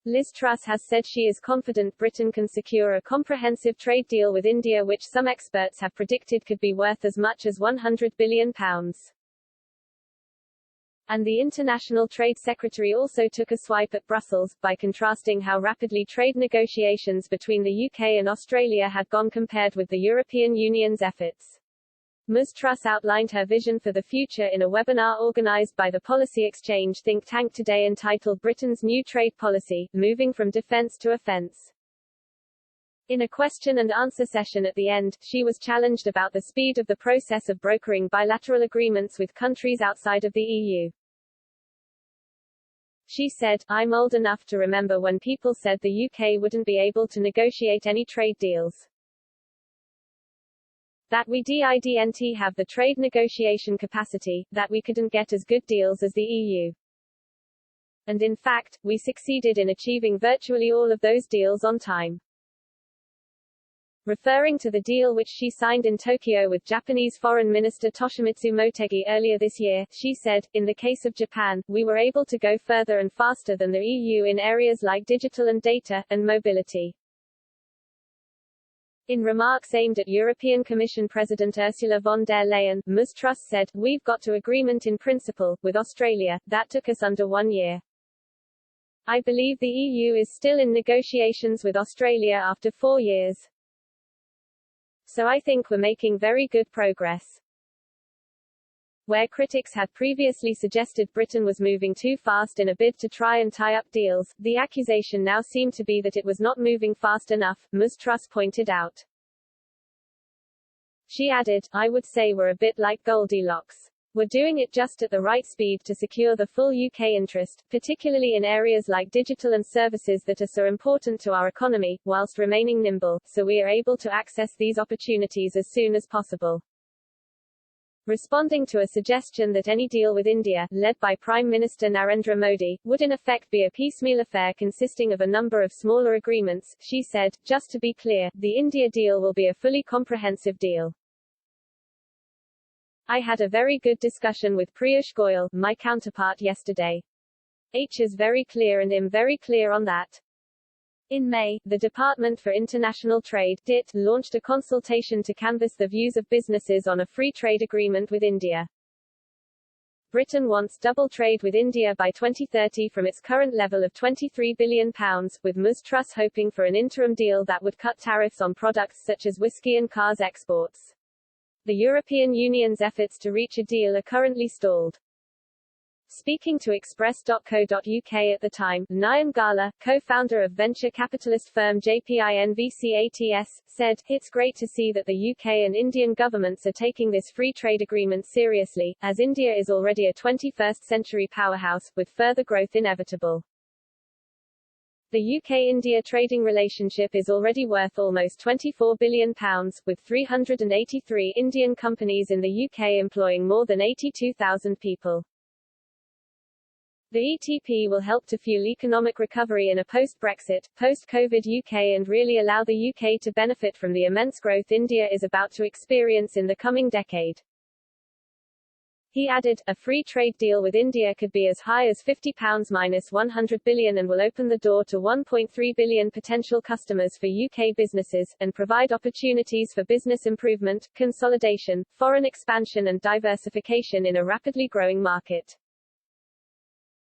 Liz Truss has said she is confident Britain can secure a comprehensive trade deal with India which some experts have predicted could be worth as much as £100 billion. And the International Trade Secretary also took a swipe at Brussels, by contrasting how rapidly trade negotiations between the UK and Australia had gone compared with the European Union's efforts. Ms. Truss outlined her vision for the future in a webinar organised by the Policy Exchange think tank today entitled Britain's New Trade Policy, Moving from Defence to Offence. In a question-and-answer session at the end, she was challenged about the speed of the process of brokering bilateral agreements with countries outside of the EU. She said, "I'm old enough to remember when people said the UK wouldn't be able to negotiate any trade deals. That we didn't have the trade negotiation capacity, that we couldn't get as good deals as the EU. And in fact, we succeeded in achieving virtually all of those deals on time." Referring to the deal which she signed in Tokyo with Japanese Foreign Minister Toshimitsu Motegi earlier this year, she said, "In the case of Japan, we were able to go further and faster than the EU in areas like digital and data, and mobility." In remarks aimed at European Commission President Ursula von der Leyen, Ms. Truss said, "We've got to agreement in principle, with Australia, that took us under 1 year. I believe the EU is still in negotiations with Australia after 4 years. So I think we're making very good progress." Where critics had previously suggested Britain was moving too fast in a bid to try and tie up deals, the accusation now seemed to be that it was not moving fast enough, Ms. Truss pointed out. She added, "I would say we're a bit like Goldilocks. We're doing it just at the right speed to secure the full UK interest, particularly in areas like digital and services that are so important to our economy, whilst remaining nimble, so we are able to access these opportunities as soon as possible." Responding to a suggestion that any deal with India, led by Prime Minister Narendra Modi, would in effect be a piecemeal affair consisting of a number of smaller agreements, she said, "Just to be clear, the India deal will be a fully comprehensive deal. I had a very good discussion with Piyush Goyal, my counterpart yesterday. H is very clear and I'm very clear on that." In May, the Department for International Trade (DIT) launched a consultation to canvass the views of businesses on a free trade agreement with India. Britain wants double trade with India by 2030 from its current level of £23 billion, with Ms. Truss hoping for an interim deal that would cut tariffs on products such as whiskey and cars exports. The European Union's efforts to reach a deal are currently stalled. Speaking to Express.co.uk at the time, Nayan Gala, co-founder of venture capitalist firm JPINVCATS, said, "It's great to see that the UK and Indian governments are taking this free trade agreement seriously, as India is already a 21st-century powerhouse, with further growth inevitable. The UK-India trading relationship is already worth almost £24 billion, with 383 Indian companies in the UK employing more than 82,000 people. The ETP will help to fuel economic recovery in a post-Brexit, post-COVID UK and really allow the UK to benefit from the immense growth India is about to experience in the coming decade." He added, "A free trade deal with India could be as high as £50 minus 100 billion and will open the door to 1.3 billion potential customers for UK businesses, and provide opportunities for business improvement, consolidation, foreign expansion and diversification in a rapidly growing market."